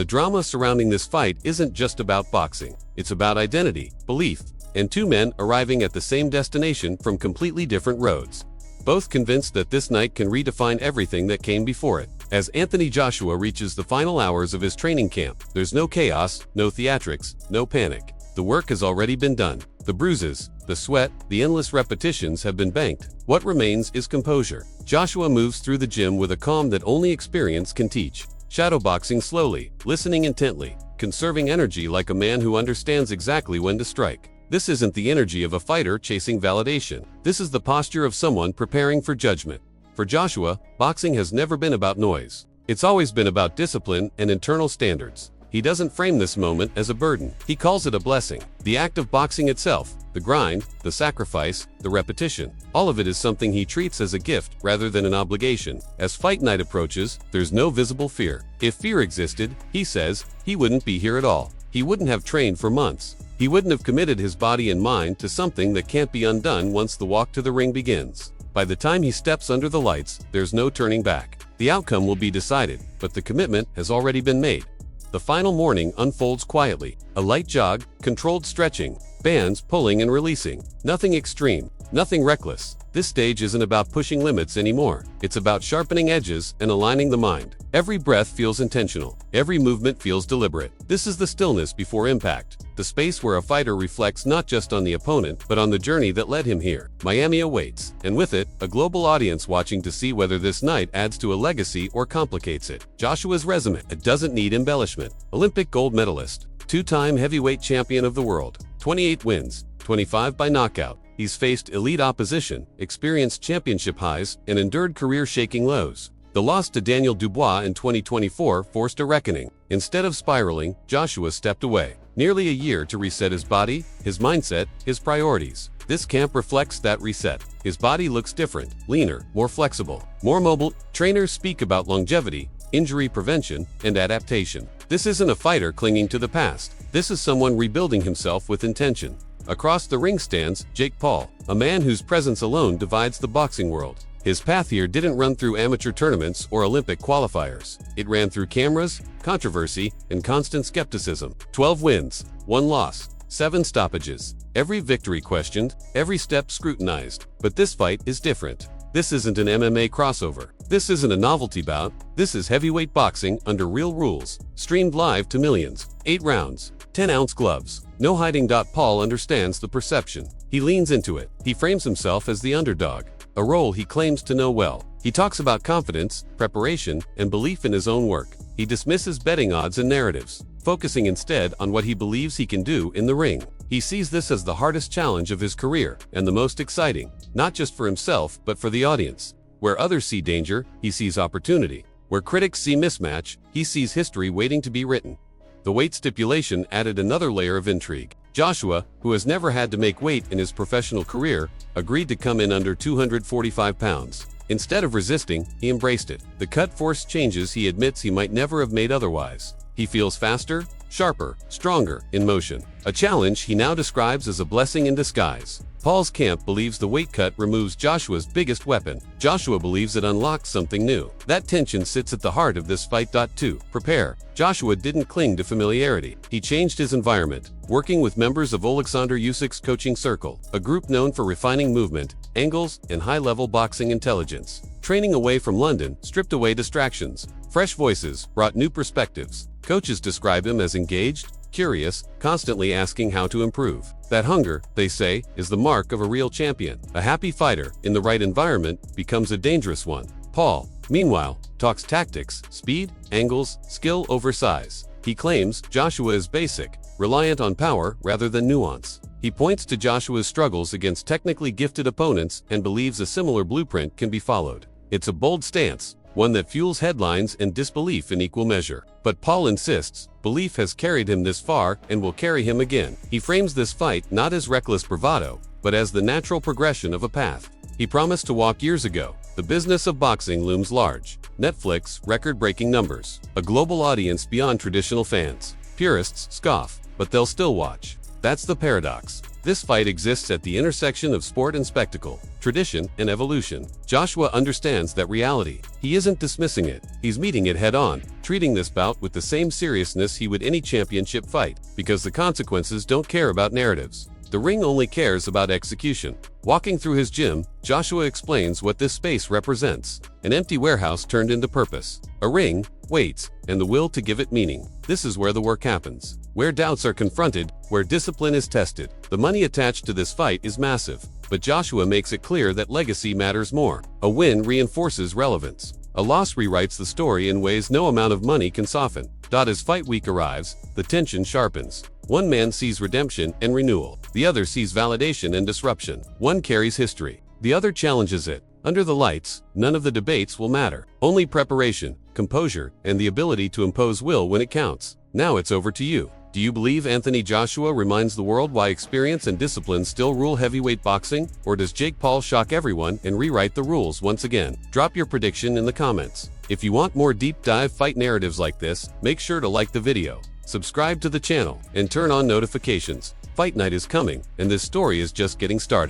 The drama surrounding this fight isn't just about boxing. It's about identity, belief, and two men arriving at the same destination from completely different roads. Both convinced that this night can redefine everything that came before it. As Anthony Joshua reaches the final hours of his training camp, there's no chaos, no theatrics, no panic. The work has already been done. The bruises, the sweat, the endless repetitions have been banked. What remains is composure. Joshua moves through the gym with a calm that only experience can teach. Shadowboxing slowly, listening intently, conserving energy like a man who understands exactly when to strike. This isn't the energy of a fighter chasing validation. This is the posture of someone preparing for judgment. For Joshua, boxing has never been about noise. It's always been about discipline and internal standards. He doesn't frame this moment as a burden. He calls it a blessing. The act of boxing itself, the grind, the sacrifice, the repetition, all of it is something he treats as a gift rather than an obligation. As fight night approaches, there's no visible fear. If fear existed, he says, he wouldn't be here at all. He wouldn't have trained for months. He wouldn't have committed his body and mind to something that can't be undone once the walk to the ring begins. By the time he steps under the lights, there's no turning back. The outcome will be decided, but the commitment has already been made. The final morning unfolds quietly. A light jog, controlled stretching, bands pulling and releasing. Nothing extreme, nothing reckless. This stage isn't about pushing limits anymore. It's about sharpening edges and aligning the mind. Every breath feels intentional. Every movement feels deliberate. This is the stillness before impact. The space where a fighter reflects not just on the opponent, but on the journey that led him here. Miami awaits, and with it, a global audience watching to see whether this night adds to a legacy or complicates it. Joshua's resume, it doesn't need embellishment. Olympic gold medalist, two-time heavyweight champion of the world, 28 wins, 25 by knockout. He's faced elite opposition, experienced championship highs, and endured career-shaking lows. The loss to Daniel Dubois in 2024 forced a reckoning. Instead of spiraling, Joshua stepped away. Nearly a year to reset his body, his mindset, his priorities. This camp reflects that reset. His body looks different, leaner, more flexible, more mobile. Trainers speak about longevity, injury prevention, and adaptation. This isn't a fighter clinging to the past. This is someone rebuilding himself with intention. Across the ring stands Jake Paul, a man whose presence alone divides the boxing world. His path here didn't run through amateur tournaments or Olympic qualifiers. It ran through cameras, controversy, and constant skepticism. 12 wins, 1 loss, 7 stoppages. Every victory questioned, every step scrutinized. But this fight is different. This isn't an MMA crossover. This isn't a novelty bout. This is heavyweight boxing under real rules. Streamed live to millions. 8 rounds, 10-ounce gloves. No hiding. Paul understands the perception. He leans into it. He frames himself as the underdog, a role he claims to know well. He talks about confidence, preparation, and belief in his own work. He dismisses betting odds and narratives, focusing instead on what he believes he can do in the ring. He sees this as the hardest challenge of his career and the most exciting, not just for himself but for the audience. Where others see danger, he sees opportunity. Where critics see mismatch, he sees history waiting to be written. The weight stipulation added another layer of intrigue. Joshua, who has never had to make weight in his professional career, agreed to come in under 245 pounds. Instead of resisting, he embraced it. The cut forced changes he admits he might never have made otherwise. He feels faster, sharper, stronger in motion. A challenge he now describes as a blessing in disguise. Paul's camp believes the weight cut removes Joshua's biggest weapon. Joshua believes it unlocks something new. That tension sits at the heart of this fight. To prepare, Joshua didn't cling to familiarity. He changed his environment, working with members of Oleksandr Usyk's coaching circle, a group known for refining movement, angles, and high-level boxing intelligence. Training away from London stripped away distractions. Fresh voices brought new perspectives. Coaches describe him as engaged, curious, constantly asking how to improve. That hunger, they say, is the mark of a real champion. A happy fighter, in the right environment, becomes a dangerous one. Paul, meanwhile, talks tactics, speed, angles, skill over size. He claims Joshua is basic, reliant on power rather than nuance. He points to Joshua's struggles against technically gifted opponents and believes a similar blueprint can be followed. It's a bold stance, one that fuels headlines and disbelief in equal measure. But Paul insists, belief has carried him this far and will carry him again. He frames this fight not as reckless bravado, but as the natural progression of a path he promised to walk years ago. The business of boxing looms large. Netflix, record-breaking numbers. A global audience beyond traditional fans. Purists scoff, but they'll still watch. That's the paradox. This fight exists at the intersection of sport and spectacle, tradition and evolution. Joshua understands that reality. He isn't dismissing it. He's meeting it head-on, treating this bout with the same seriousness he would any championship fight, because the consequences don't care about narratives. The ring only cares about execution. Walking through his gym, Joshua explains what this space represents. An empty warehouse turned into purpose. A ring, weights, and the will to give it meaning. This is where the work happens. Where doubts are confronted, where discipline is tested. The money attached to this fight is massive, but Joshua makes it clear that legacy matters more. A win reinforces relevance. A loss rewrites the story in ways no amount of money can soften. As fight week arrives, the tension sharpens. One man sees redemption and renewal. The other sees validation and disruption. One carries history. The other challenges it. Under the lights, none of the debates will matter. Only preparation, composure, and the ability to impose will when it counts. Now it's over to you. Do you believe Anthony Joshua reminds the world why experience and discipline still rule heavyweight boxing? Or does Jake Paul shock everyone and rewrite the rules once again? Drop your prediction in the comments. If you want more deep dive fight narratives like this, make sure to like the video, subscribe to the channel, and turn on notifications. Fight night is coming, and this story is just getting started.